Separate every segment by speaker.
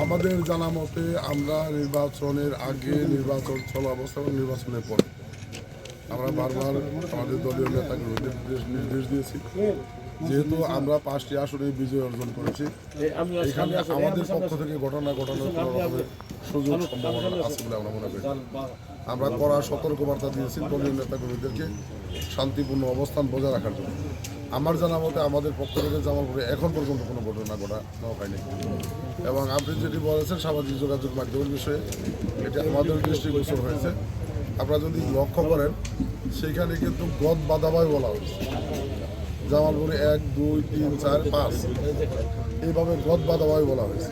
Speaker 1: আমাদের জানা মতে আমরা নির্বাচনের আগে, নির্বাচন চলা অবস্থা এবং নির্বাচনের পরে আমরা বারবার আমাদের দলীয় নেতাকে নির্দেশ দিয়েছি, যেহেতু আমরা 5টি আসনে বিজয় অর্জন করেছি, এখানে আমাদের পক্ষ থেকে ঘটনা ঘটানোর কোনো রকমের সুযোগ সম্ভাবনা আছে বলে আমরা মনে করি। আমরা কড়া সতর্কবার্তা দিয়েছি দলীয় নেতাকর্মীদেরকে শান্তিপূর্ণ অবস্থান বজায় রাখার জন্য। আমার জানা মতে আমাদের পক্ষ থেকে জামালপুরে এখন পর্যন্ত কোনো ঘটনা ঘটানো হয়নি। এবং আপনি যেটি বলেছেন সামাজিক যোগাযোগ মাধ্যমের বিষয়ে, এটি আমাদের দৃষ্টিগোচর হয়েছে। আপনারা যদি লক্ষ্য করেন, সেখানে কিন্তু গদ বাধাবাই বলা হয়েছে। জামালপুরে 1, 2, 3, 4, 5 এইভাবে গদ বাধাবাই বলা হয়েছে।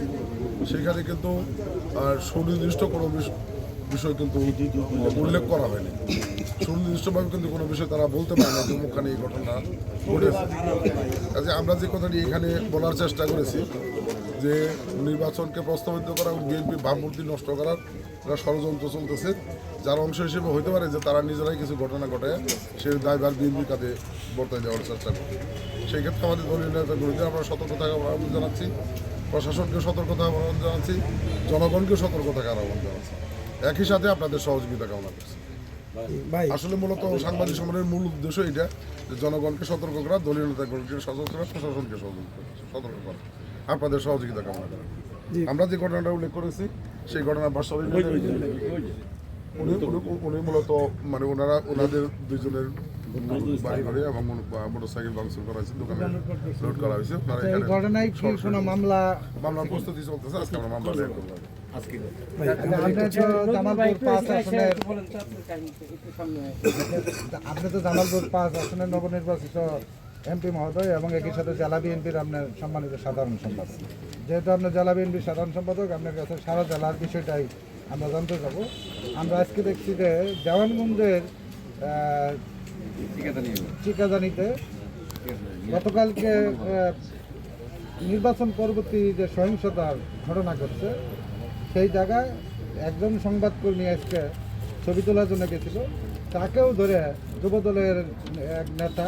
Speaker 1: সেখানে কিন্তু সুনির্দিষ্ট কোনো বিষয় কিন্তু উল্লেখ করা হয়নি। সুনির্দিষ্টভাবে কিন্তু কোনো বিষয় তারা বলতে পারে না যে মুখখানে এই ঘটনা ঘটেছে। কাজে আমরা যে কথাটি এখানে বলার চেষ্টা করেছি যে নির্বাচনকে প্রস্তাবিত করা এবং বিএনপির ভাবমূর্তি নষ্ট করার একটা ষড়যন্ত্র চলতেছে, যার অংশ হিসেবে হতে পারে যে তারা নিজেরাই কিছু ঘটনা ঘটায় সে দায়ভার বিএনপির কাঁধে বর্তায় দেওয়ার চেষ্টা করে। সেই ক্ষেত্রে আমাদের দলীয় নেতাগুলিকে আমরা সতর্ক থাকার আহ্বান জানাচ্ছি, প্রশাসনকে সতর্ক থাকার আহ্বান জানাচ্ছি, জনগণকে সতর্ক থাকার আহ্বান জানাচ্ছি। একই সাথে আপনাদের সহযোগিতা কামনা করছি। আসলে মূলত সাংবাদিক সম্মেলনের মূল উদ্দেশ্য এটা যে জনগণকে সতর্ক করা, দলীয় নেতাগুলিকে সতর্ক করা, প্রশাসনকে সতর্ক করা, আপনাদের সহযোগিতা কামনা করা। আমরা যে ঘটনাটা উল্লেখ করেছি সেই ঘটনার বাস্তবে উনি মূলত মানে ওনাদের দুইজনের বাড়ি ঘরে এবং মোটরসাইকেল ভাঙচুর করা হয়েছে, দোকানে লোড করা হয়েছে। মামলার প্রস্তুতি চলতেছে, আজকে আমরা মামলা দায়ের করলাম।
Speaker 2: আপনি তো জামালপুর 5 আসনের নবনির্বাচিত এমপি মহোদয় এবং একই সাথে জেলা বিএনপির আপনার সম্মানিত সাধারণ সম্পাদক। যেহেতু আপনার জেলা বিএনপির সাধারণ সম্পাদক, আপনার কাছে সারা জেলার বিষয়টাই আমরা জানতে যাব। আমরা আজকে দেখছি যে দেওয়ানগঞ্জের চিকাজানিতে গতকালকে নির্বাচন পরবর্তী যে সহিংসতার ঘটনা ঘটছে, সেই জায়গায় একজন সংবাদকর্মী আজকে ছবি তোলার জন্য গেছিল, তাকেও ধরে যুবদলের এক নেতা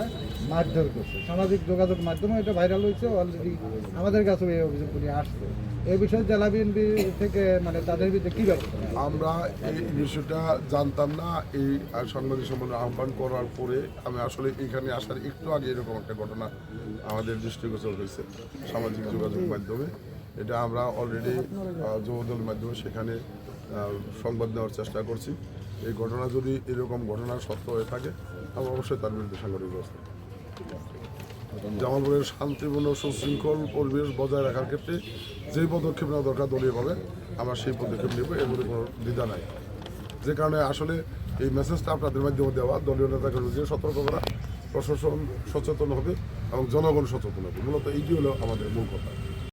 Speaker 2: মারধর করছে। সামাজিক যোগাযোগ মাধ্যমে এটা ভাইরাল হয়েছে, অলরেডি আমাদের কাছেও এই অভিযোগগুলি আসছে। এই বিষয়ে জেলা বিএনপি থেকে মানে তাদের বিরুদ্ধে কী ব্যবস্থা?
Speaker 1: আমরা এই বিষয়টা জানতাম না। এই সাংবাদিক সম্মেলন আহ্বান করার পরে আমি আসলে এখানে আসার একটু আগে এরকম একটা ঘটনা আমাদের দৃষ্টিগোচর হয়েছে সামাজিক যোগাযোগ মাধ্যমে। এটা আমরা অলরেডি যুবদলের মাধ্যমে সেখানে সংবাদ দেওয়ার চেষ্টা করছি। এই ঘটনা যদি এরকম ঘটনা সত্য হয়ে থাকে, আমরা অবশ্যই তার বিরুদ্ধে সাংগঠনিক ব্যবস্থা। জামালপুরের শান্তিপূর্ণ সুশৃঙ্খল পরিবেশ বজায় রাখার ক্ষেত্রে যেই পদক্ষেপ নেওয়া দরকার দলীয়ভাবে আমরা সেই পদক্ষেপ নেব, এর মধ্যে কোনো দ্বিধা নাই। যে কারণে আসলে এই মেসেজটা আপনাদের মাধ্যমে দেওয়া, দলীয় নেতাকর্মীদের সতর্ক করা, প্রশাসন সচেতন হবে এবং জনগণ সচেতন হবে, মূলত এইটি হলো আমাদের মূল কথা।